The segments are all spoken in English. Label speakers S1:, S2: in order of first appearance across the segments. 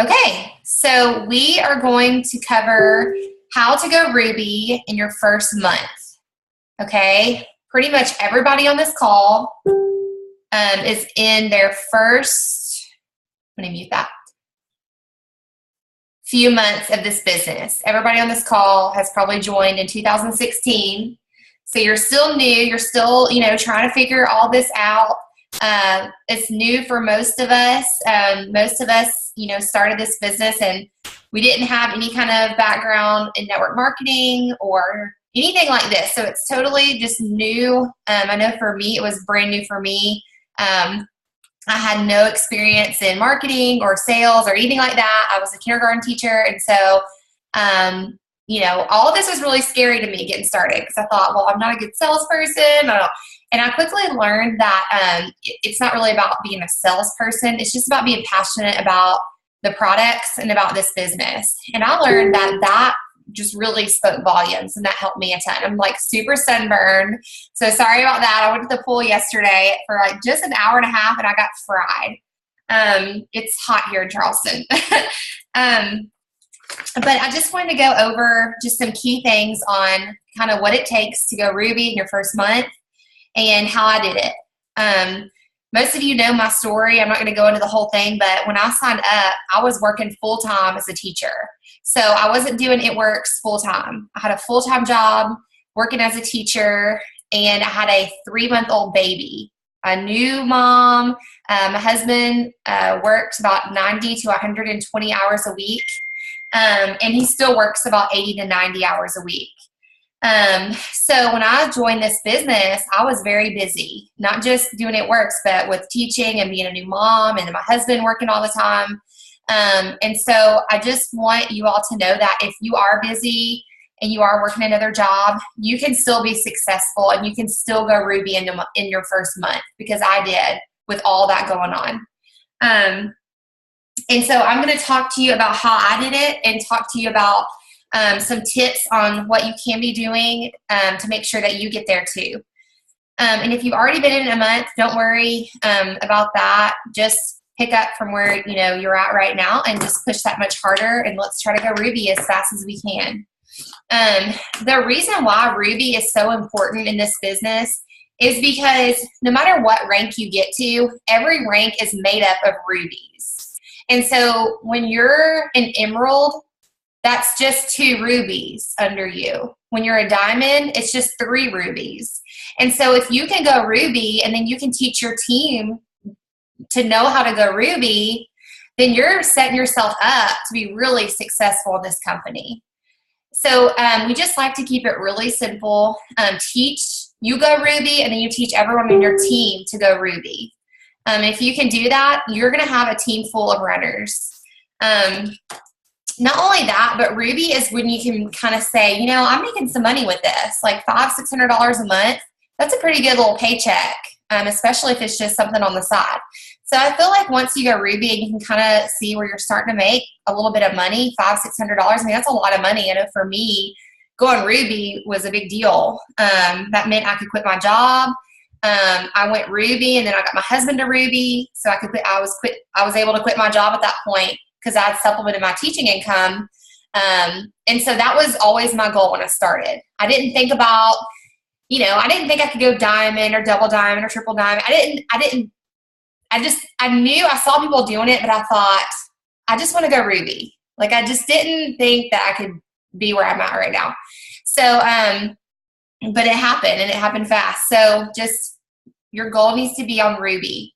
S1: Okay, so we are going to cover how to go Ruby in your first month. Okay, pretty much everybody on this call is in their first, let me mute that, few months of this business. Everybody on this call has probably joined in 2016. So you're still new, you're still, trying to figure all this out. It's new for most of us. Most of us, started this business and we didn't have any kind of background in network marketing or anything like this. So it's totally just new. I know for me, it was brand new for me. I had no experience in marketing or sales or anything like that. I was a kindergarten teacher. And so, all of this was really scary to me getting started because I thought, well, I'm not a good salesperson. And I quickly learned that it's not really about being a salesperson. It's just about being passionate about the products and about this business. And I learned that just really spoke volumes, and that helped me a ton. I'm like super sunburned. So sorry about that. I went to the pool yesterday for like just an hour and a half and I got fried. It's hot here in Charleston. But I just wanted to go over just some key things on kind of what it takes to go Ruby in your first month and how I did it. Most of you know my story. I'm not going to go into the whole thing, but when I signed up, I was working full-time as a teacher. So I wasn't doing It Works full-time. I had a full-time job working as a teacher, and I had a 3-month-old baby. A new mom. My husband worked about 90 to 120 hours a week, and he still works about 80 to 90 hours a week. So when I joined this business, I was very busy, not just doing It Works, but with teaching and being a new mom, and then my husband working all the time. And so I just want you all to know that if you are busy and you are working another job, you can still be successful and you can still go Ruby in your first month, because I did with all that going on. And so I'm going to talk to you about how I did it and talk to you about some tips on what you can be doing to make sure that you get there too. And if you've already been in a month, don't worry about that. Just pick up from where you're at right now and just push that much harder, and let's try to go Ruby as fast as we can. The reason why Ruby is so important in this business is because no matter what rank you get to, every rank is made up of rubies. And so when you're an emerald, that's just 2 rubies under you. When you're a diamond, it's just 3 rubies. And so if you can go Ruby and then you can teach your team to know how to go Ruby, then you're setting yourself up to be really successful in this company. So we just like to keep it really simple. You go Ruby, and then you teach everyone in your team to go Ruby. If you can do that, you're going to have a team full of runners. Not only that, but Ruby is when you can kind of say, I'm making some money with this, like $500-$600 a month. That's a pretty good little paycheck, especially if it's just something on the side. So I feel like once you go Ruby and you can kind of see where you're starting to make a little bit of money, $500-$600. I mean, that's a lot of money. I know for me, going Ruby was a big deal. That meant I could quit my job. I went Ruby, and then I got my husband to Ruby, so I was able to quit my job at that point because I had supplemented my teaching income. And so that was always my goal when I started. I didn't think about, I could go diamond or double diamond or triple diamond. I knew I saw people doing it, but I thought, I just want to go Ruby. Like, I just didn't think that I could be where I'm at right now. So, but it happened, and it happened fast. So just your goal needs to be on Ruby.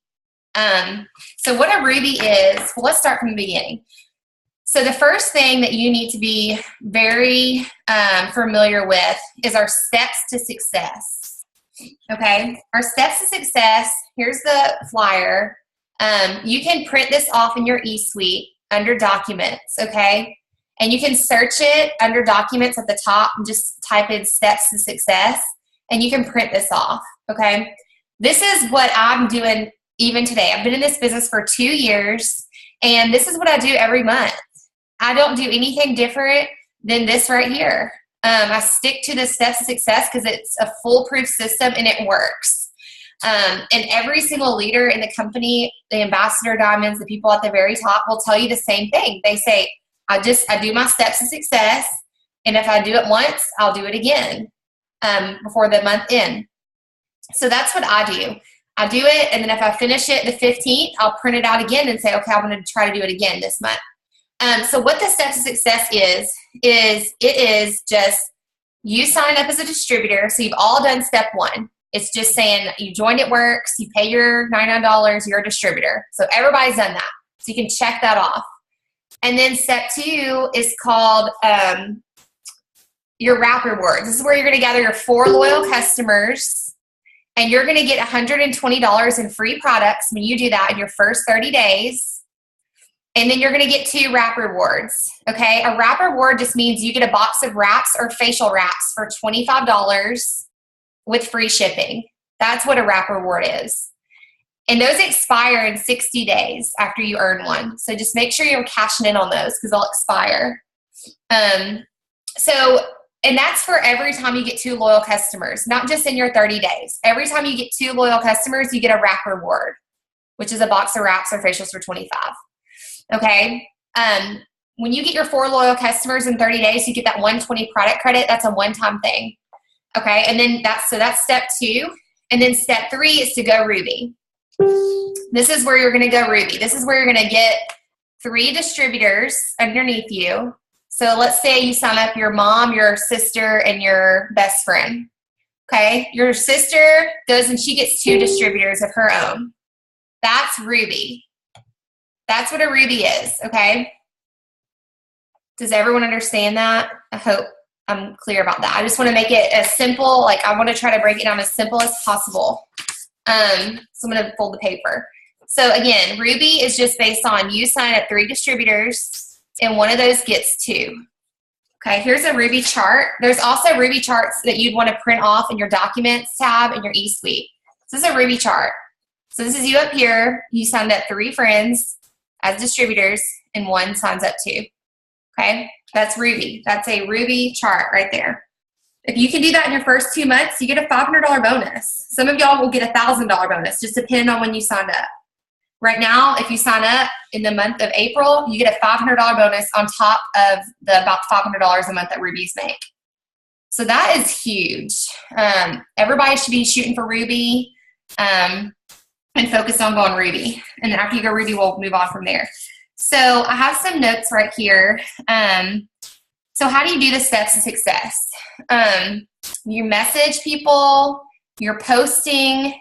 S1: So what a Ruby is, well, let's start from the beginning. So the first thing that you need to be very familiar with is our steps to success. Okay, our steps to success, here's the flyer. You can print this off in your eSuite under documents, okay? And you can search it under documents at the top and just type in steps to success, and you can print this off, okay? This is what I'm doing even today. I've been in this business for 2 years, and this is what I do every month. I don't do anything different than this right here. I stick to the steps to success because it's a foolproof system and it works. And every single leader in the company, the ambassador diamonds, the people at the very top will tell you the same thing. They say, I do my steps to success. And if I do it once, I'll do it again before the month end. So that's what I do. I do it, and then if I finish it the 15th, I'll print it out again and say, okay, I'm going to try to do it again this month. So what the steps to success is it is just you sign up as a distributor. So you've all done step one. It's just saying you joined It Works, you pay your $99, you're a distributor. So everybody's done that. So you can check that off. And then step two is called your wrap rewards. This is where you're going to gather your 4 loyal customers, and you're going to get $120 in free products when you do that in your first 30 days. And then you're going to get 2 wrap rewards. Okay, a wrap reward just means you get a box of wraps or facial wraps for $25 with free shipping. That's what a wrap reward is. And those expire in 60 days after you earn one. So just make sure you're cashing in on those because they'll expire. And that's for every time you get 2 loyal customers, not just in your 30 days. Every time you get 2 loyal customers, you get a wrap reward, which is a box of wraps or facials for $25. Okay. When you get your 4 loyal customers in 30 days, you get that 120 product credit. That's a one-time thing. Okay. And then that's step 2. And then step 3 is to go Ruby. This is where you're going to go Ruby. This is where you're going to get 3 distributors underneath you. So let's say you sign up your mom, your sister, and your best friend. Okay. Your sister goes and she gets 2 distributors of her own. That's Ruby. That's what a Ruby is. Okay. Does everyone understand that? I hope I'm clear about that. I just want to make it as simple. Like I want to try to break it down as simple as possible. So I'm going to fold the paper. So again, Ruby is just based on you sign up 3 distributors and one of those gets 2. Okay, here's a Ruby chart. There's also Ruby charts that you'd want to print off in your Documents tab in your eSuite. So this is a Ruby chart. So this is you up here. You signed up 3 friends as distributors and 1 signs up 2. Okay, that's Ruby. That's a Ruby chart right there. If you can do that in your first 2 months, you get a $500 bonus. Some of y'all will get a $1,000 bonus, just depending on when you signed up. Right now, if you sign up in the month of April, you get a $500 bonus on top of the about $500 a month that Rubies make. So that is huge. Everybody should be shooting for Ruby and focus on going Ruby. And then after you go Ruby, we'll move on from there. So I have some notes right here. So how do you do the steps to success? You message people, you're posting.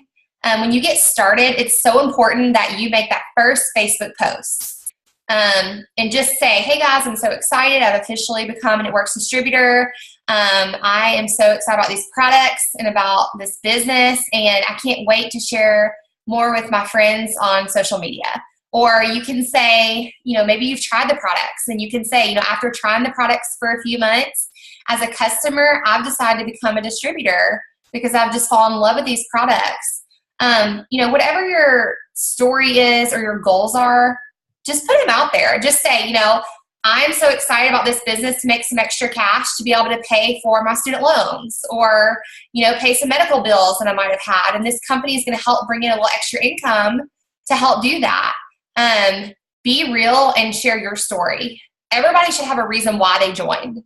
S1: When you get started, it's so important that you make that first Facebook post and just say, hey guys, I'm so excited. I've officially become an It Works distributor. I am so excited about these products and about this business, and I can't wait to share more with my friends on social media. Or you can say, maybe you've tried the products, and you can say, after trying the products for a few months, as a customer, I've decided to become a distributor because I've just fallen in love with these products. Whatever your story is or your goals are, just put them out there. Just say, I'm so excited about this business to make some extra cash to be able to pay for my student loans or, pay some medical bills that I might have had. And this company is going to help bring in a little extra income to help do that. Be real and share your story. Everybody should have a reason why they joined.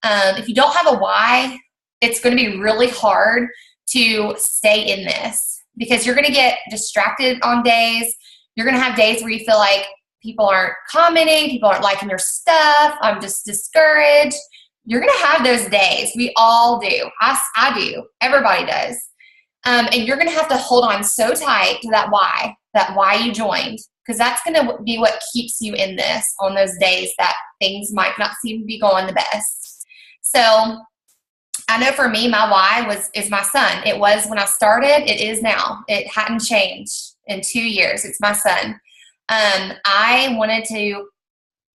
S1: If you don't have a why, it's going to be really hard to stay in this because you're going to get distracted on days. You're going to have days where you feel like people aren't commenting, people aren't liking your stuff, I'm just discouraged. You're going to have those days. We all do. I do. Everybody does. And you're going to have to hold on so tight to that why you joined, because that's going to be what keeps you in this on those days that things might not seem to be going the best. So I know for me, my why is my son. It was when I started. It is now. It hadn't changed in 2 years. It's my son. I wanted to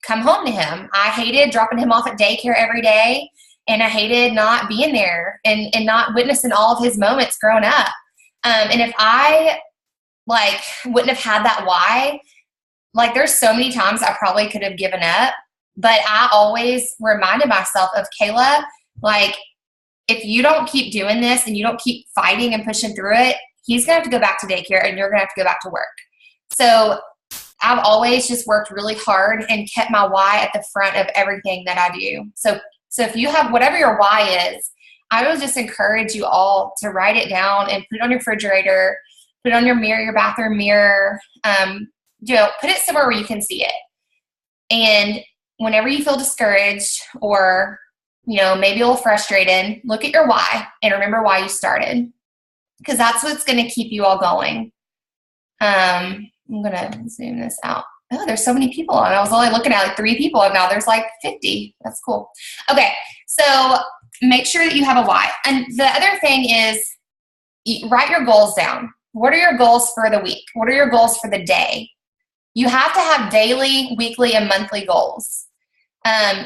S1: come home to him. I hated dropping him off at daycare every day, and I hated not being there and not witnessing all of his moments growing up. And if I wouldn't have had that why, there's so many times I probably could have given up, but I always reminded myself of Kayla, if you don't keep doing this and you don't keep fighting and pushing through it, he's going to have to go back to daycare and you're going to have to go back to work. So I've always just worked really hard and kept my why at the front of everything that I do. So if you have whatever your why is, I would just encourage you all to write it down and put it on your refrigerator, put it on your mirror, your bathroom mirror, put it somewhere where you can see it. And whenever you feel discouraged or, maybe a little frustrated, look at your why and remember why you started, because that's what's going to keep you all going. I'm going to zoom this out. Oh, there's so many people on. I was only looking at 3 people and now there's 50. That's cool. Okay. So make sure that you have a why. And the other thing is write your goals down. What are your goals for the week? What are your goals for the day? You have to have daily, weekly, and monthly goals.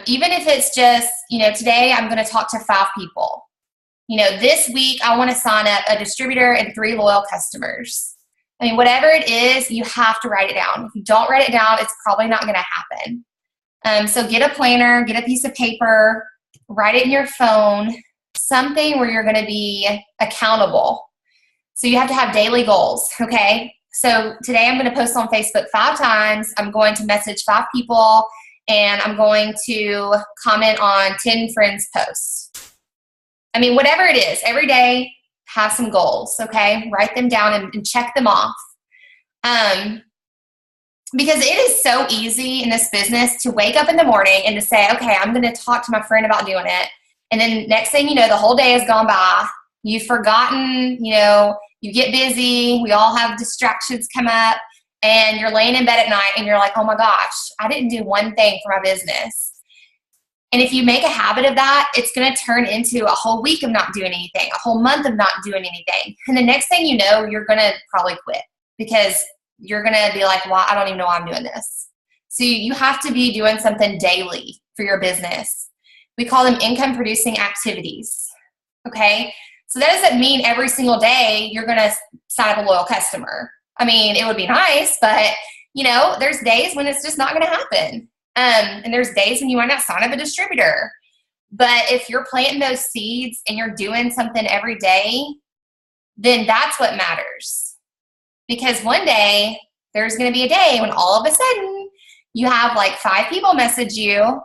S1: Even if it's just, today I'm going to talk to 5 people. This week I want to sign up a distributor and 3 loyal customers. I mean, whatever it is, you have to write it down. If you don't write it down, it's probably not going to happen. So get a planner, get a piece of paper, write it in your phone, something where you're going to be accountable. So you have to have daily goals, okay? So today I'm going to post on Facebook 5 times. I'm going to message 5 people, and I'm going to comment on 10 friends' posts. I mean, whatever it is, every day, have some goals, okay? Write them down and check them off. Because it is so easy in this business to wake up in the morning and to say, okay, I'm going to talk to my friend about doing it. And then next thing you know, the whole day has gone by. You've forgotten, you get busy. We all have distractions come up, and you're laying in bed at night and you're like, oh my gosh, I didn't do one thing for my business. And if you make a habit of that, it's going to turn into a whole week of not doing anything, a whole month of not doing anything. And the next thing you know, you're going to probably quit because you're going to be like, well, I don't even know why I'm doing this. So you have to be doing something daily for your business. We call them income producing activities. Okay. So that doesn't mean every single day you're going to sign up a loyal customer. I mean, it would be nice, but there's days when it's just not going to happen. And there's days when you might not sign up a distributor. But if you're planting those seeds and you're doing something every day, then that's what matters. Because one day, there's going to be a day when all of a sudden you have 5 people message you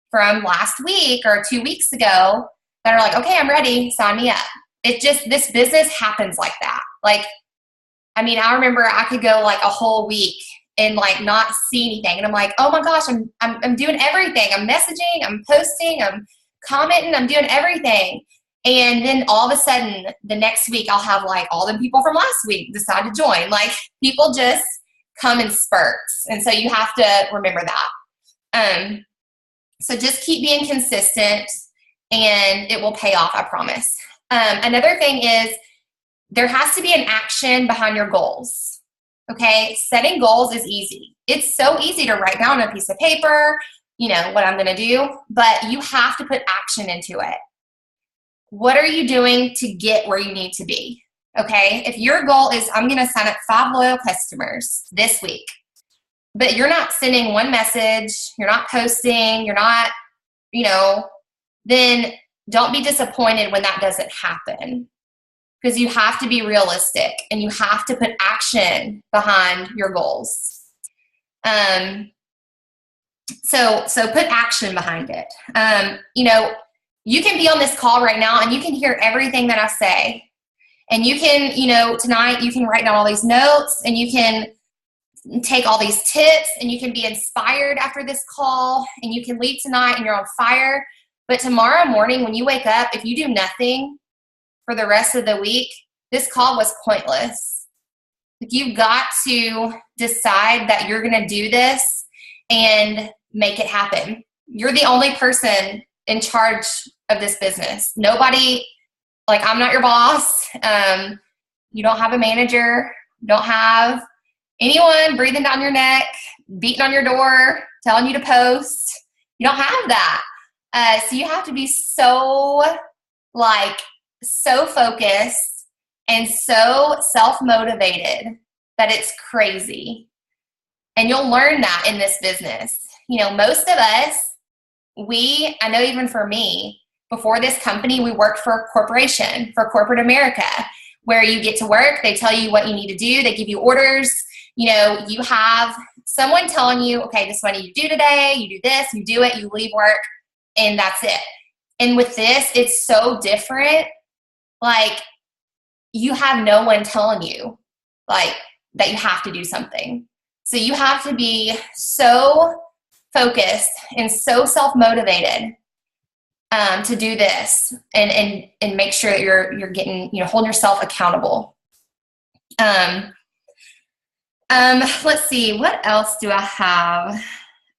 S1: from last week or 2 weeks ago that are like, okay, I'm ready, sign me up. This business happens like that. I remember I could go a whole week and not see anything. And I'm like, oh my gosh, I'm doing everything. I'm messaging, I'm posting, I'm commenting, I'm doing everything. And then all of a sudden the next week I'll have all the people from last week decide to join. People just come in spurts. And so you have to remember that. So just keep being consistent and it will pay off, I promise. Another thing is there has to be an action behind your goals. Okay, setting goals is easy. It's so easy to write down on a piece of paper, what I'm going to do, but you have to put action into it. What are you doing to get where you need to be? Okay, if your goal is I'm going to sign up 5 loyal customers this week, but you're not sending one message, you're not posting, you're not, then don't be disappointed when that doesn't happen. Because you have to be realistic and you have to put action behind your goals. So put action behind it. You can be on this call right now and you can hear everything that I say. And you can, tonight you can write down all these notes and you can take all these tips and you can be inspired after this call and you can leave tonight and you're on fire. But tomorrow morning when you wake up, if you do nothing for the rest of the week, this call was pointless. You've got to decide that you're going to do this and make it happen. You're the only person in charge of this business. Nobody, I'm not your boss. You don't have a manager. You don't have anyone breathing down your neck, beating on your door, telling you to post. You don't have that. So you have to be so focused and so self-motivated that it's crazy. And you'll learn that in this business. Most of us, I know even for me, before this company, we worked for a corporation, for corporate America. where you get to work. They tell you what you need to do. They give you orders. You know, you have someone telling you, okay, this is what you do today. You do this, you do it, you leave work, and that's it. And with this, it's so different. Like, you have no one telling you, like, that you have to do something. So you have to be so focused and so self-motivated to do this and make sure that you're getting, you know, holding yourself accountable. Let's see, what else do I have?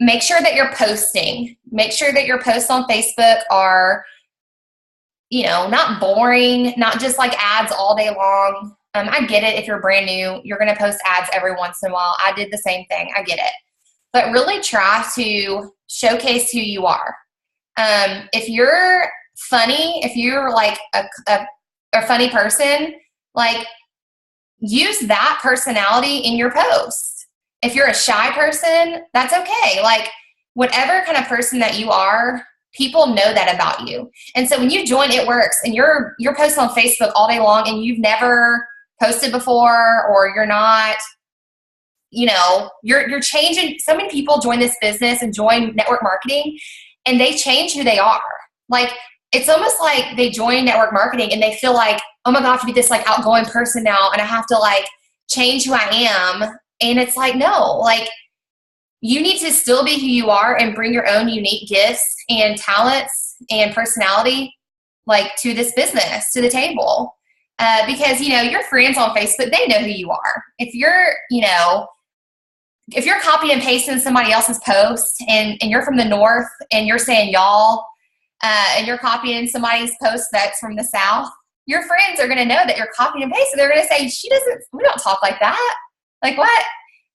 S1: Make sure that you're posting. Make sure that your posts on Facebook are, you know, not boring, not just like ads all day long. I get it. If you're brand new, you're going to post ads every once in a while. I did the same thing. I get it. But really try to showcase who you are. If you're funny, if you're like a funny person, like, use that personality in your post. If you're a shy person, that's okay. Like, whatever kind of person that you are, people know that about you. And so when you join It Works and you're posting on Facebook all day long and you've never posted before, or you're not, you know, you're changing. So many people join this business and join network marketing and they change who they are. Like, it's almost like they join network marketing and they feel like, oh my God, I have to be this like outgoing person now and I have to like change who I am. And it's like, no, like, you need to still be who you are and bring your own unique gifts and talents and personality, like, to this business, to the table. Because, you know, your friends on Facebook, they know who you are. If you're, you know, if you're copy and pasting somebody else's post and you're from the North and you're saying y'all, and you're copying somebody's post that's from the South, your friends are going to know that you're copying and pasting. They're going to say, we don't talk like that. Like, what?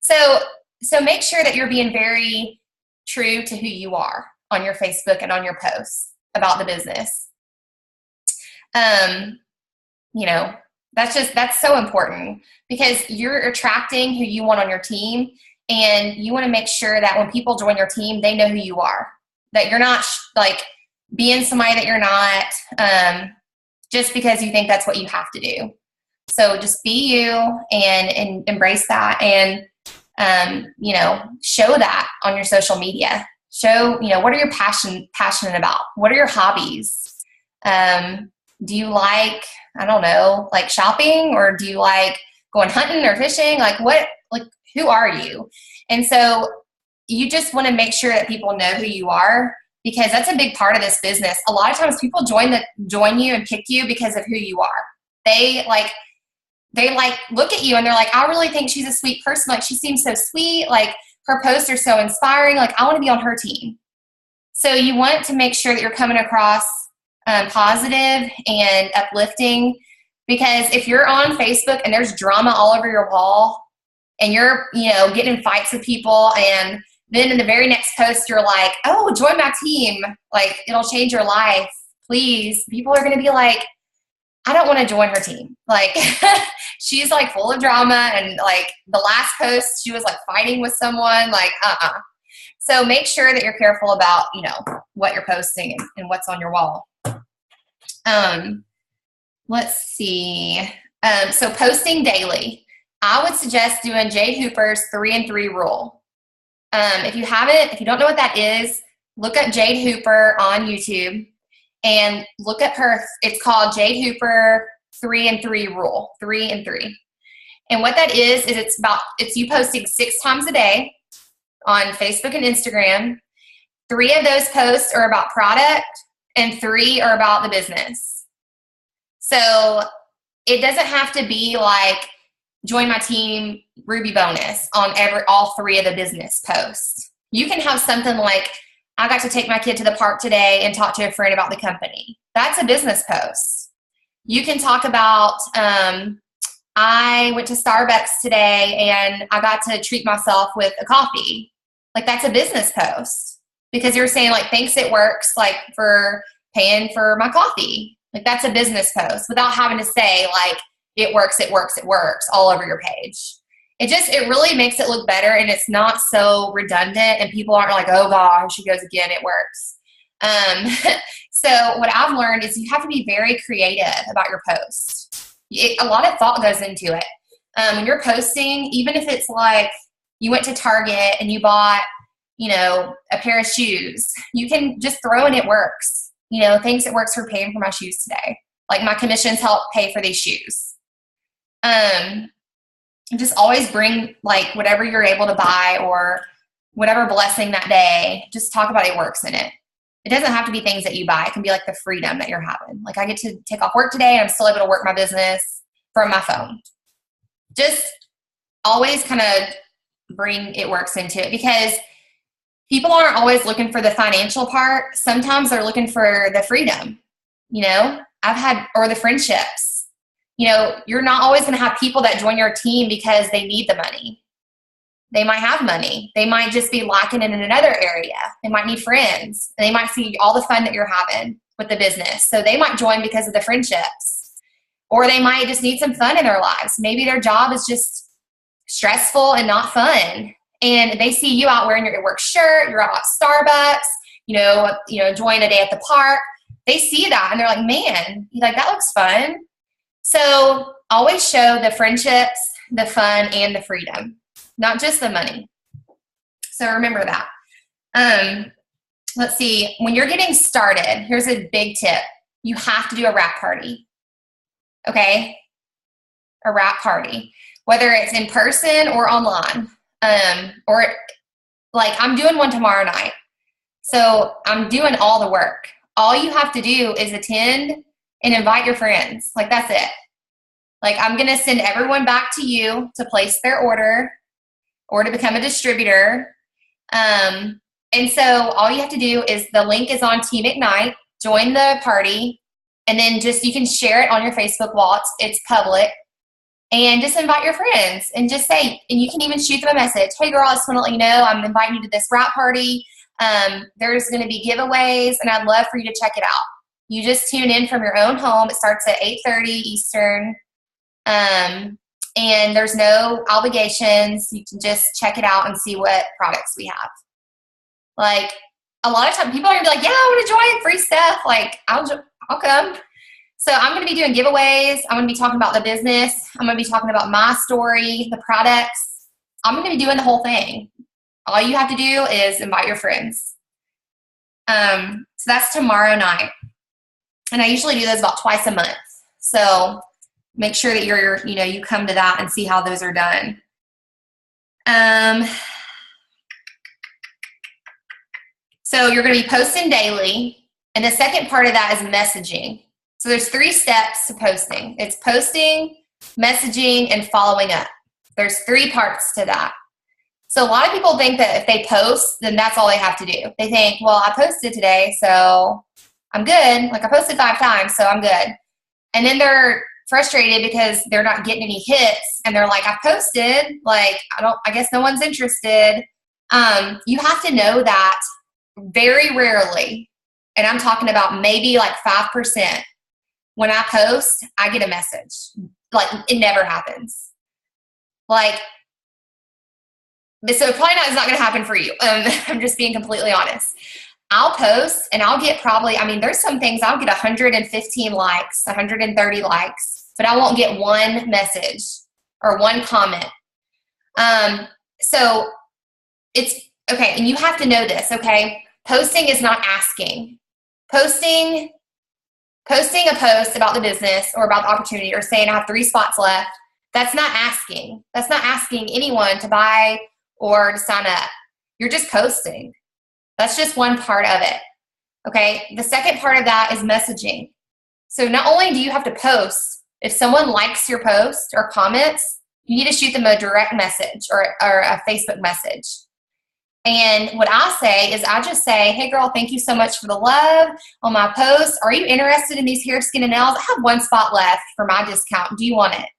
S1: So make sure that you're being very true to who you are on your Facebook and on your posts about the business. You know, that's so important because you're attracting who you want on your team, and you want to make sure that when people join your team, they know who you are, that you're not like being somebody that you're not, just because you think that's what you have to do. So just be you and embrace that, and you know, show that on your social media. Show, you know, what are you passionate about? What are your hobbies? Do you like, I don't know, like shopping, or do you like going hunting or fishing? Like, who are you? And so you just want to make sure that people know who you are, because that's a big part of this business. A lot of times people join you and pick you because of who you are. They look at you and they're like, I really think she's a sweet person. Like, she seems so sweet. Like, her posts are so inspiring. Like, I want to be on her team. So you want to make sure that you're coming across positive and uplifting, because if you're on Facebook and there's drama all over your wall and you're, you know, getting in fights with people, and then in the very next post you're like, oh, join my team, like, it'll change your life, please. People are going to be like, I don't want to join her team. Like, she's like full of drama, and like the last post she was like fighting with someone, like, So make sure that you're careful about, you know, what you're posting and what's on your wall. Let's see. So posting daily. I would suggest doing Jade Hooper's 3 and 3 rule. If you don't know what that is, look up Jade Hooper on YouTube and look at her. It's called Jade Hooper 3 and 3 rule, 3 and 3. And what that is it's you posting 6 times a day on Facebook and Instagram. 3 of those posts are about product and 3 are about the business. So it doesn't have to be like join my team Ruby bonus on all 3 of the business posts. You can have something like, I got to take my kid to the park today and talk to a friend about the company. That's a business post. You can talk about, I went to Starbucks today and I got to treat myself with a coffee. Like, that's a business post, because you're saying like, thanks, It Works, like, for paying for my coffee. Like, that's a business post without having to say like, it works, it works, it works all over your page. It really makes it look better, and it's not so redundant, and people aren't like, oh gosh, she goes again, it works. So what I've learned is you have to be very creative about your posts. A lot of thought goes into it. When you're posting, even if it's like you went to Target and you bought, a pair of shoes, you can just throw in it works. Things that works for paying for my shoes today. Like my commissions help pay for these shoes. Just always bring like whatever you're able to buy or whatever blessing that day, just talk about it works in it. It doesn't have to be things that you buy. It can be like the freedom that you're having. Like I get to take off work today and I'm still able to work my business from my phone. Just always kind of bring it works into it, because people aren't always looking for the financial part. Sometimes they're looking for the freedom, or the friendships. You're not always going to have people that join your team because they need the money. They might have money. They might just be lacking in another area. They might need friends. And they might see all the fun that you're having with the business. So they might join because of the friendships. Or they might just need some fun in their lives. Maybe their job is just stressful and not fun. And they see you out wearing your work shirt, you're out at Starbucks, enjoying a day at the park. They see that and they're like, man, that looks fun. So always show the friendships, the fun, and the freedom, not just the money. So remember that. Let's see. When you're getting started, here's a big tip. You have to do a wrap party. Okay? A wrap party. Whether it's in person or online. Or like I'm doing one tomorrow night. So I'm doing all the work. All you have to do is attend and invite your friends. Like that's it. Like I'm going to send everyone back to you to place their order or to become a distributor. And so all you have to do is the link is on Team Ignite, join the party, and then you can share it on your Facebook wall. It's public. And just invite your friends and just say, and you can even shoot them a message. Hey girl, I just want to let you know I'm inviting you to this wrap party. There's going to be giveaways and I'd love for you to check it out. You just tune in from your own home. It starts at 8:30 Eastern. And there's no obligations. You can just check it out and see what products we have. Like a lot of times people are going to be like, yeah, I want to join free stuff. Like I'll come. So I'm going to be doing giveaways. I'm going to be talking about the business. I'm going to be talking about my story, the products. I'm going to be doing the whole thing. All you have to do is invite your friends. So that's tomorrow night. And I usually do those about twice a month. So make sure that you come to that and see how those are done. So you're going to be posting daily. And the second part of that is messaging. So there's 3 steps to posting. It's posting, messaging, and following up. There's 3 parts to that. So a lot of people think that if they post, then that's all they have to do. They think, well, I posted today, so I'm good. Like I posted 5 times, so I'm good. And then they're frustrated because they're not getting any hits. And they're like, I posted, like, I guess no one's interested. You have to know that very rarely, and I'm talking about maybe like 5%, when I post, I get a message. Like, it never happens. Like, so probably it's not going to happen for you. I'm just being completely honest. I'll post, and I'll get there's some things I'll get 115 likes, 130 likes, but I won't get one message or one comment. So it's, okay, and you have to know this, okay? Posting is not asking. Posting a post about the business or about the opportunity or saying I have 3 spots left, that's not asking. That's not asking anyone to buy or to sign up. You're just posting. That's just one part of it. Okay? The second part of that is messaging. So not only do you have to post, if someone likes your post or comments, you need to shoot them a direct message or a Facebook message. And what I say is I just say, hey girl, thank you so much for the love on my post. Are you interested in these hair, skin, and nails? I have 1 spot left for my discount. Do you want it?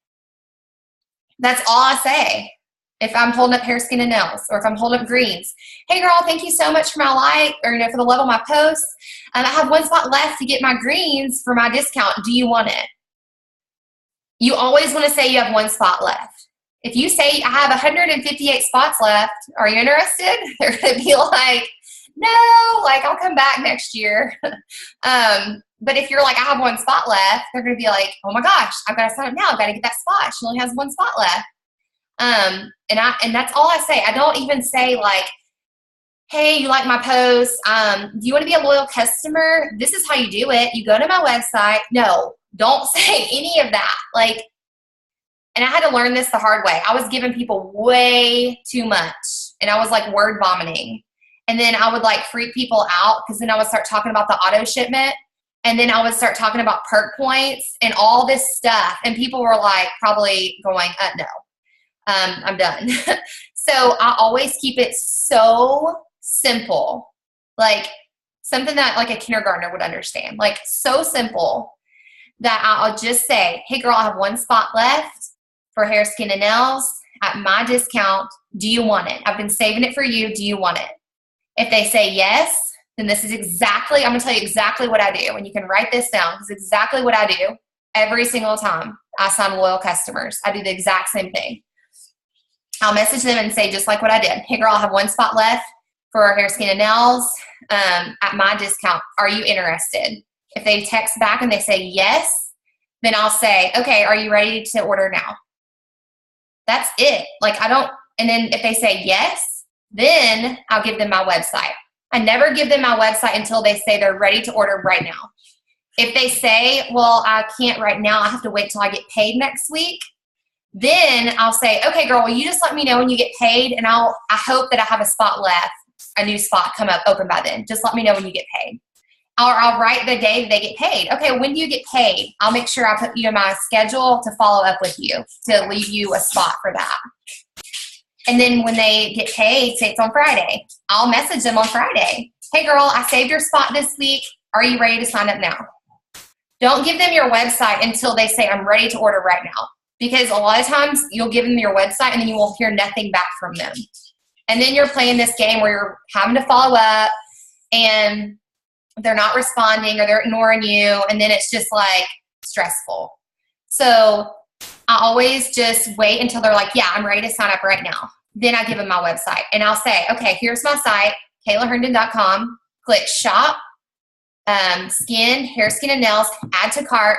S1: That's all I say. If I'm holding up hair, skin, and nails, or if I'm holding up greens. Hey girl, thank you so much for my like, or for the love of my post. I have 1 spot left to get my greens for my discount. Do you want it? You always want to say you have 1 spot left. If you say I have 158 spots left, are you interested? They're going to be like, no, like I'll come back next year. But if you're like, I have one spot left, they're going to be like, oh my gosh, I've got to sign up now. I've got to get that spot. She only has one spot left. And that's all I say. I don't even say like, hey, you like my post? Do you want to be a loyal customer? This is how you do it. You go to my website. No, don't say any of that. Like, and I had to learn this the hard way. I was giving people way too much, and I was like word vomiting. And then I would like freak people out because then I would start talking about the auto shipment, and then I would start talking about perk points and all this stuff. And people were like probably going, no, I'm done. So I always keep it so simple, like something that like a kindergartner would understand, like so simple that I'll just say, hey girl, I have one spot left for hair, skin, and nails at my discount. Do you want it? I've been saving it for you. Do you want it? If they say yes, then this is exactly, I'm going to tell you exactly what I do. And you can write this down. This is exactly what I do every single time I sign loyal customers. I do the exact same thing. I'll message them and say just like what I did. Hey girl, I have one spot left for hair, skin, and nails at my discount. Are you interested? If they text back and they say yes, then I'll say, okay, are you ready to order now? That's it. Like and then if they say yes, then I'll give them my website. I never give them my website until they say they're ready to order right now. If they say, well, I can't right now, I have to wait till I get paid next week, then I'll say, okay, girl, well, you just let me know when you get paid, and I hope that I have a spot left, a new spot come up open by then. Just let me know when you get paid. Or I'll write the day they get paid. Okay, when do you get paid? I'll make sure I put you in my schedule to follow up with you, to leave you a spot for that. And then when they get paid, say it's on Friday, I'll message them on Friday. Hey girl, I saved your spot this week. Are you ready to sign up now? Don't give them your website until they say, I'm ready to order right now. Because a lot of times you'll give them your website and then you will hear nothing back from them. And then you're playing this game where you're having to follow up and they're not responding or they're ignoring you. And then it's just like stressful. So I always just wait until they're like, yeah, I'm ready to sign up right now. Then I give them my website and I'll say, okay, here's my site, KaylaHerndon.com. Click shop, skin, hair, skin, and nails, add to cart,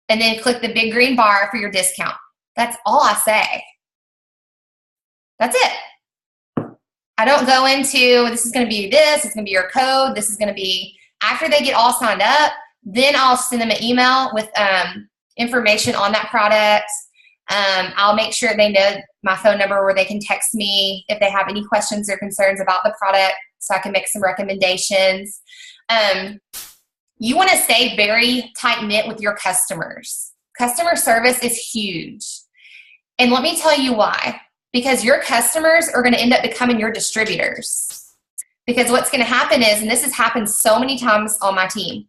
S1: and then click the big green bar for your discount. That's all I say. That's it. I don't go into, this is going to be this, it's going to be your code, this is going to be, after they get all signed up, then I'll send them an email with information on that product. I'll make sure they know my phone number where they can text me if they have any questions or concerns about the product so I can make some recommendations. You want to stay very tight-knit with your customers. Customer service is huge. And let me tell you why. Because your customers are going to end up becoming your distributors. Because what's going to happen is, and this has happened so many times on my team,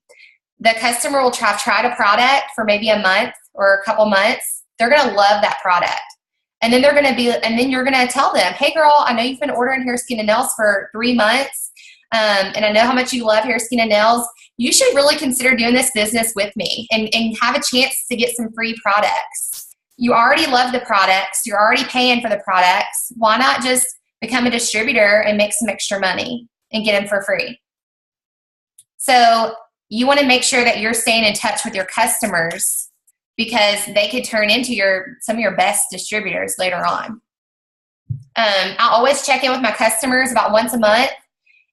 S1: the customer will try a product for maybe a month or a couple months. They're going to love that product. And then you're going to tell them, hey girl, I know you've been ordering hair, skin, and nails for 3 months. And I know how much you love hair, skin, and nails. You should really consider doing this business with me and have a chance to get some free products. You already love the products. You're already paying for the products. Why not just become a distributor and make some extra money and get them for free? So you want to make sure that you're staying in touch with your customers because they could turn into some of your best distributors later on. I always check in with my customers about once a month.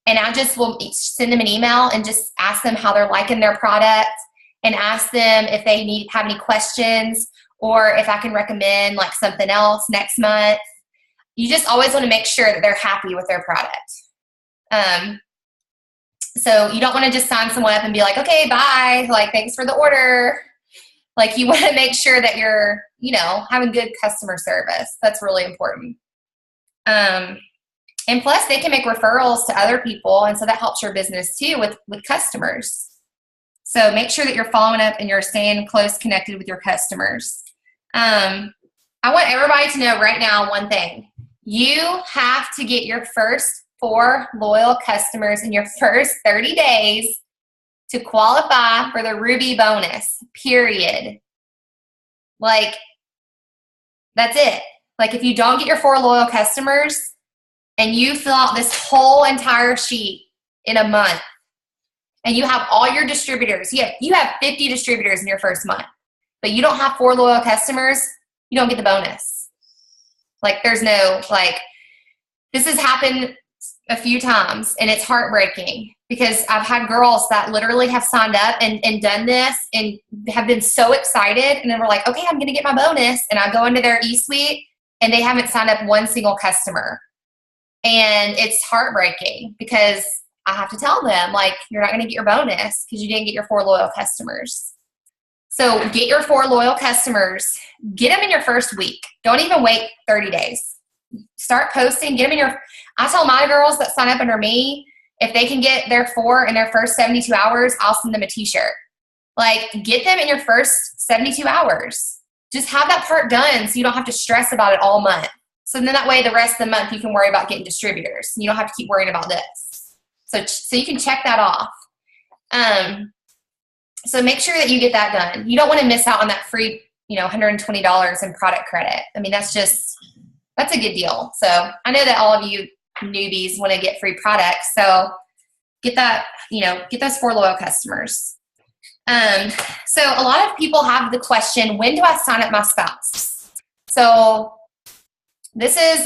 S1: And I just will send them an email and just ask them how they're liking their product and ask them if they have any questions or if I can recommend like something else next month. You just always want to make sure that they're happy with their product. So you don't want to just sign someone up and be like, okay, bye. Like, thanks for the order. Like, you want to make sure that you're, having good customer service. That's really important. And plus, they can make referrals to other people, and so that helps your business too with customers. So make sure that you're following up and you're staying close connected with your customers. I want everybody to know right now one thing. You have to get your first 4 loyal customers in your first 30 days to qualify for the Ruby bonus, period. Like, that's it. Like, if you don't get your 4 loyal customers, and you fill out this whole entire sheet in a month, and you have all your distributors, you have 50 distributors in your first month, but you don't have 4 loyal customers, you don't get the bonus. Like, there's no, like, this has happened a few times, and it's heartbreaking because I've had girls that literally have signed up and done this and have been so excited, and then we're like, okay, I'm going to get my bonus, and I go into their e-suite and they haven't signed up one single customer. And it's heartbreaking because I have to tell them, like, you're not going to get your bonus because you didn't get your 4 loyal customers. So get your 4 loyal customers, get them in your first week. Don't even wait 30 days. Start posting, get them in your, I tell my girls that sign up under me, if they can get their 4 in their first 72 hours, I'll send them a t-shirt. Like, get them in your first 72 hours. Just have that part done so you don't have to stress about it all month. So then that way the rest of the month you can worry about getting distributors. You don't have to keep worrying about this. So you can check that off. So make sure that you get that done. You don't want to miss out on that free, $120 in product credit. I mean, that's a good deal. So I know that all of you newbies want to get free products. So get that, get those 4 loyal customers. So a lot of people have the question, when do I sign up my spouse? So this is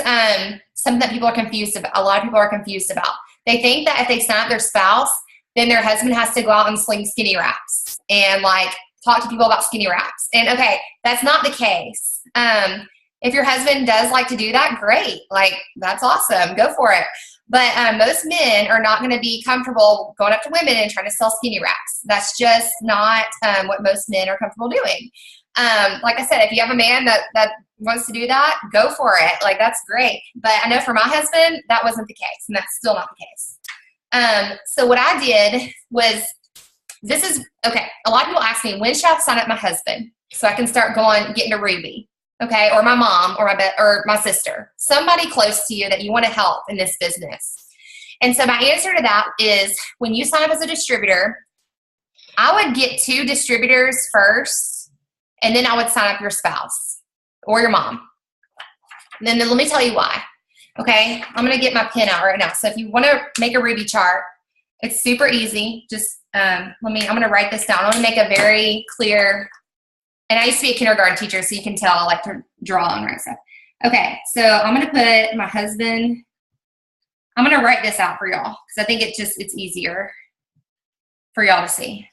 S1: something that people are confused about. A lot of people are confused about. They think that if they sign up their spouse, then their husband has to go out and sling skinny wraps and like talk to people about skinny wraps. And okay, that's not the case. If your husband does like to do that, great. Like, that's awesome. Go for it. But most men are not going to be comfortable going up to women and trying to sell skinny wraps. That's just not what most men are comfortable doing. Like I said, if you have a man that wants to do that, go for it. Like, that's great. But I know for my husband, that wasn't the case, and that's still not the case. So what I did was, okay, a lot of people ask me, when should I sign up my husband so I can start getting a Ruby? Okay, or my mom, or my sister, somebody close to you that you want to help in this business. And so my answer to that is, when you sign up as a distributor, I would get 2 distributors first, and then I would sign up your spouse or your mom. And then let me tell you why. Okay, I'm going to get my pen out right now. So if you want to make a Ruby chart, it's super easy. Just I'm going to write this down. I want to make a very clear. And I used to be a kindergarten teacher, so you can tell I like to draw and write stuff. Okay, so I'm going to put my husband. I'm going to write this out for y'all because I think it's easier for y'all to see.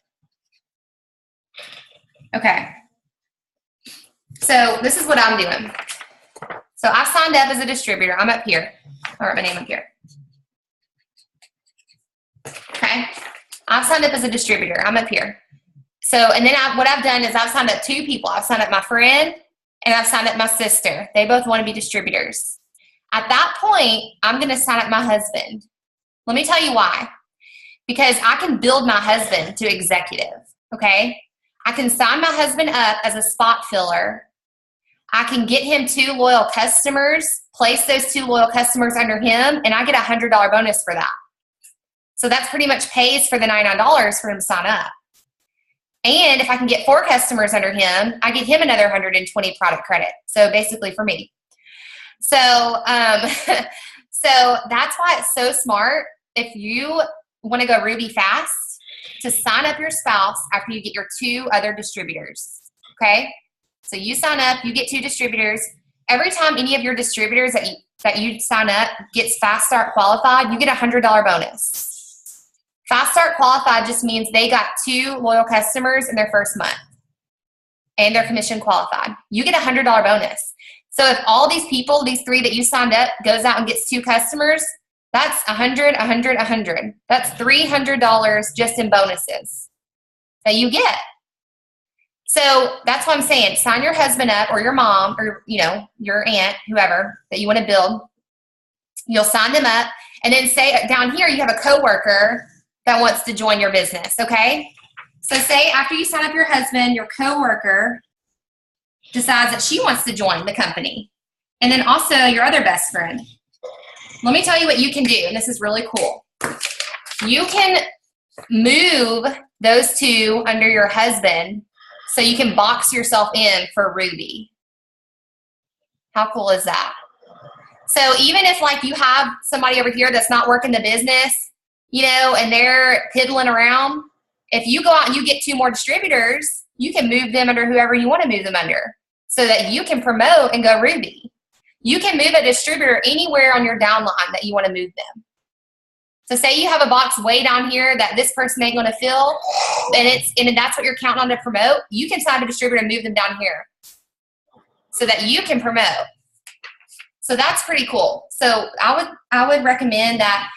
S1: Okay. So this is what I'm doing. So I signed up as a distributor. I'm up here. I'll write my name up here. Okay. I've signed up as a distributor. I'm up here. So, and then what I've done is I've signed up 2 people. I've signed up my friend and I've signed up my sister. They both want to be distributors. At that point, I'm going to sign up my husband. Let me tell you why. Because I can build my husband to executive, okay? I can sign my husband up as a spot filler. I can get him 2 loyal customers, place those 2 loyal customers under him, and I get a $100 bonus for that. So that's pretty much pays for the $99 for him to sign up. And if I can get 4 customers under him, I get him another 120 product credit. So basically for me. So, so that's why it's so smart, if you want to go Ruby fast, to sign up your spouse after you get your 2 other distributors. Okay? So you sign up, you get 2 distributors. Every time any of your distributors that you sign up gets Fast Start qualified, you get a $100 bonus. Fast Start qualified just means they got 2 loyal customers in their first month and they're commission qualified. You get a $100 bonus. So if all these people, these 3 that you signed up, goes out and gets 2 customers, that's $100. That's $300 just in bonuses that you get. So that's what I'm saying. Sign your husband up, or your mom, or your aunt, whoever that you want to build. You'll sign them up, and then say down here you have a coworker that wants to join your business, okay? So say after you sign up your husband, your coworker decides that she wants to join the company. And then also your other best friend. Let me tell you what you can do, and this is really cool. You can move those 2 under your husband so you can box yourself in for Ruby. How cool is that? So even if like you have somebody over here that's not working the business, and they're piddling around. If you go out and you get 2 more distributors, you can move them under whoever you want to move them under so that you can promote and go Ruby. You can move a distributor anywhere on your downline that you want to move them. So say you have a box way down here that this person ain't going to fill, and that's what you're counting on to promote, you can sign a distributor and move them down here so that you can promote. So that's pretty cool. So I would recommend that,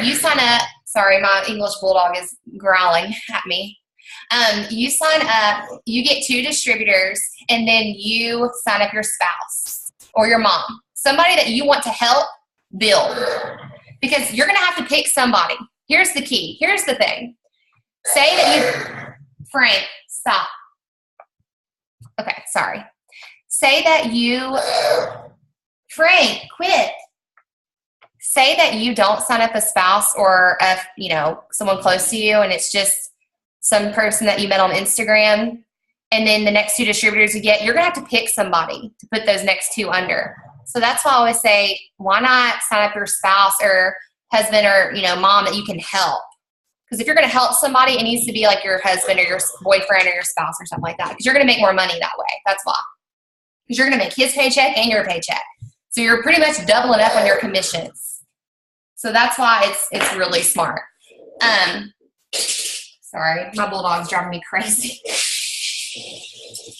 S1: you sign up. Sorry, my English bulldog is growling at me. You sign up, you get 2 distributors, and then you sign up your spouse or your mom, somebody that you want to help build. Because you're going to have to pick somebody. Here's the key. Here's the thing. Say that Frank, stop. Okay, sorry. Say that Frank, quit. Say that you don't sign up a spouse or someone close to you, and it's just some person that you met on Instagram, and then the next 2 distributors you get, you're going to have to pick somebody to put those next 2 under. So that's why I always say, why not sign up your spouse or husband or, mom that you can help? Because if you're going to help somebody, it needs to be like your husband or your boyfriend or your spouse or something like that, because you're going to make more money that way. That's why. Because you're going to make his paycheck and your paycheck. So you're pretty much doubling up on your commissions. So that's why it's really smart. Sorry, my bulldog's driving me crazy.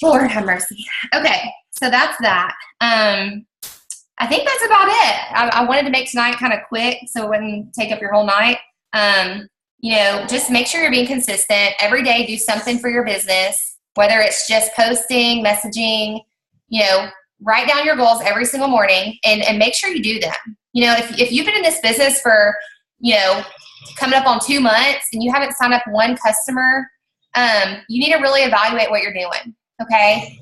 S1: Lord have mercy. Okay, so that's that. I think that's about it. I wanted to make tonight kind of quick so it wouldn't take up your whole night. Just make sure you're being consistent. Every day do something for your business, whether it's just posting, messaging, write down your goals every single morning and make sure you do them. If you've been in this business for, coming up on 2 months and you haven't signed up 1 customer, you need to really evaluate what you're doing, okay?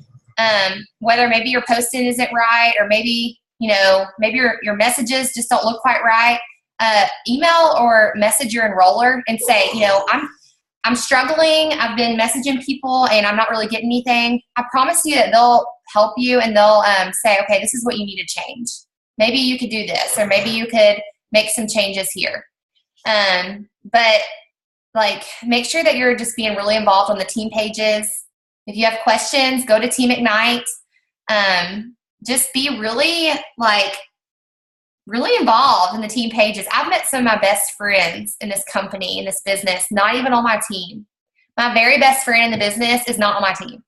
S1: Whether maybe your posting isn't right, or maybe your messages just don't look quite right. Email or message your enroller and say, I'm struggling. I've been messaging people and I'm not really getting anything. I promise you that they'll help you and they'll say, okay, this is what you need to change. Maybe you could do this, or maybe you could make some changes here. But make sure that you're just being really involved on the team pages. If you have questions, go to Team Ignite. Just be really involved in the team pages. I've met some of my best friends in this company, in this business, not even on my team. My very best friend in the business is not on my team.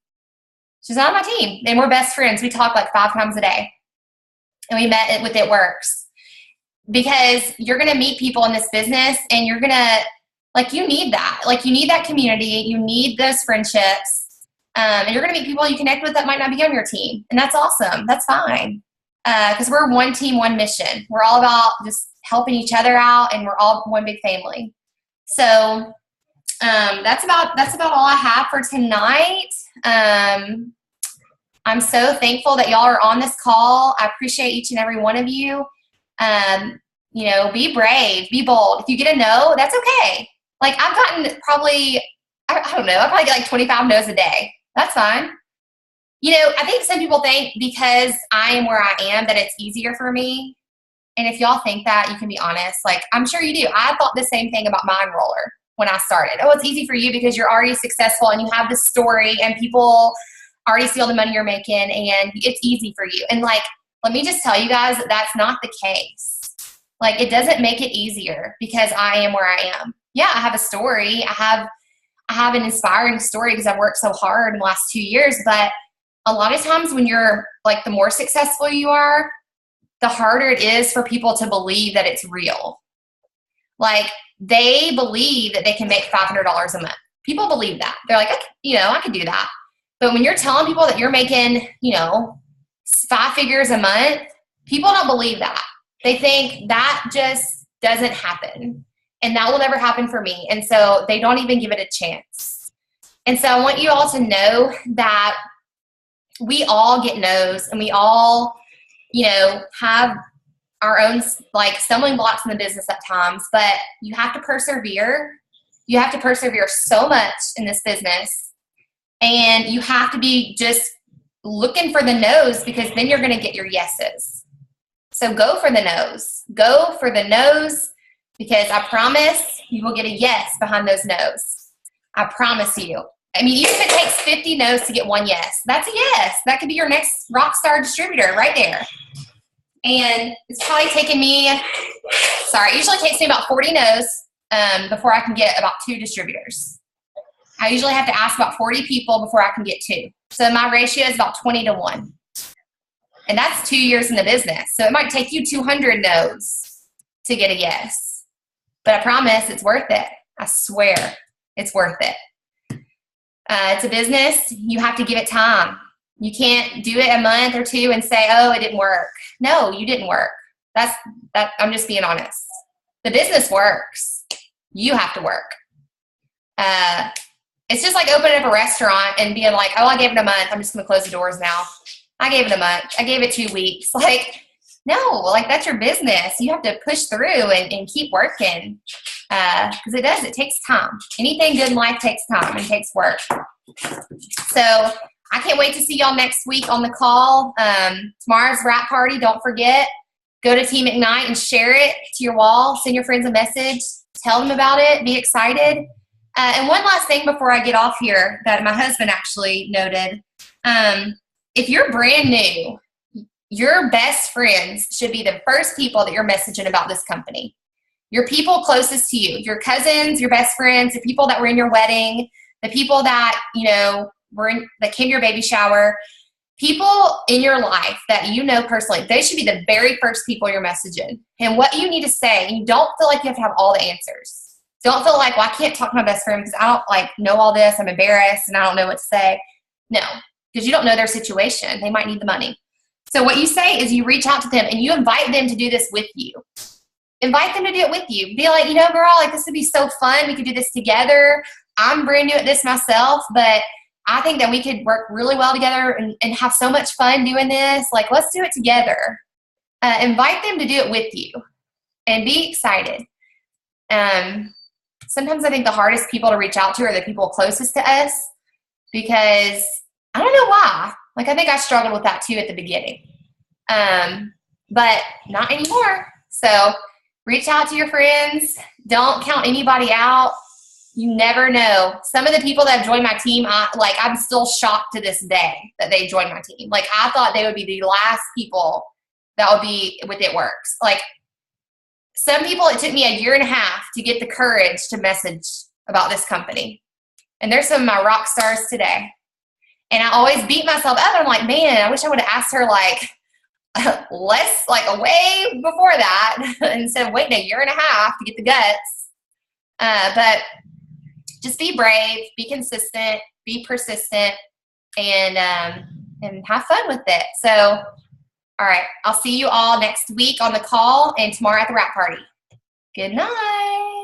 S1: She's not on my team, and we're best friends. We talk 5 times a day, and we met with It Works, because you're going to meet people in this business, and you're going to, you need that. You need that community. You need those friendships. And you're going to meet people you connect with that might not be on your team. And that's awesome. That's fine. Because we're one team, one mission. We're all about just helping each other out, and we're all one big family. So that's about all I have for tonight. I'm so thankful that y'all are on this call. I appreciate each and every one of you. Be brave, be bold. If you get a no, that's okay. I've gotten probably, I don't know, I probably get 25 no's a day. That's fine. I think some people think because I am where I am that it's easier for me. And if y'all think that, you can be honest. I'm sure you do. I thought the same thing about my enroller when I started. Oh, it's easy for you because you're already successful and you have this story and people already see all the money you're making and it's easy for you. And let me just tell you guys that that's not the case. It doesn't make it easier because I am where I am. Yeah, I have a story. I have an inspiring story because I've worked so hard in the last 2 years, but a lot of times when you're the more successful you are, the harder it is for people to believe that it's real. They believe that they can make $500 a month. People believe that. They're I could do that. But when you're telling people that you're making, 5 figures a month, people don't believe that. They think that just doesn't happen. And that will never happen for me. And so they don't even give it a chance. And so I want you all to know that we all get no's, and we all, have our own stumbling blocks in the business at times, but you have to persevere. You have to persevere so much in this business, and you have to be just looking for the no's, because then you're going to get your yeses. So go for the no's. Go for the no's, because I promise you will get a yes behind those no's. I promise you. I mean, even if it takes 50 no's to get one yes, that's a yes. That could be your next rock star distributor right there. And it's probably taken me, it usually takes me about 40 no's before I can get about 2 distributors. I usually have to ask about 40 people before I can get 2. So my ratio is about 20 to 1. And that's 2 years in the business. So it might take you 200 no's to get a yes. But I promise it's worth it. I swear it's worth it. It's a business. You have to give it time. You can't do it a month or 2 and say, oh, it didn't work. No, you didn't work. I'm just being honest. The business works. You have to work. It's just like opening up a restaurant and being like, oh, I gave it a month. I'm just going to close the doors now. I gave it a month. I gave it 2 weeks. Like, no, like that's your business. You have to push through and keep working because it does. It takes time. Anything good in life takes time and takes work. So I can't wait to see y'all next week on the call. Tomorrow's wrap party. Don't forget. Go to Team Ignite and share it to your wall. Send your friends a message. Tell them about it. Be excited. And one last thing before I get off here that my husband actually noted. If you're brand new, your best friends should be the first people that you're messaging about this company. Your people closest to you, your cousins, your best friends, the people that were in your wedding, the people that, that came to your baby shower, people in your life that you know personally, they should be the very first people you're messaging. And what you need to say, you don't feel like you have to have all the answers. Don't feel like, well, I can't talk to my best friend because I don't know all this. I'm embarrassed and I don't know what to say. No, because you don't know their situation. They might need the money. So what you say is you reach out to them and you invite them to do this with you. Invite them to do it with you. Be like, girl, like this would be so fun. We could do this together. I'm brand new at this myself, but I think that we could work really well together and have so much fun doing this. Like, let's do it together. Invite them to do it with you and be excited. Sometimes I think the hardest people to reach out to are the people closest to us because I don't know why. Like, I think I struggled with that too at the beginning. But not anymore. So reach out to your friends. Don't count anybody out. You never know. Some of the people that have joined my team, I'm still shocked to this day that they joined my team. Like, I thought they would be the last people that would be with It Works. Like, some people, it took me a year and a half to get the courage to message about this company. And they're some of my rock stars today. And I always beat myself up. I'm like, man, I wish I would have asked her way before that instead of waiting a year and a half to get the guts. But just be brave, be consistent, be persistent, and have fun with it. So, all right, I'll see you all next week on the call and tomorrow at the wrap party. Good night.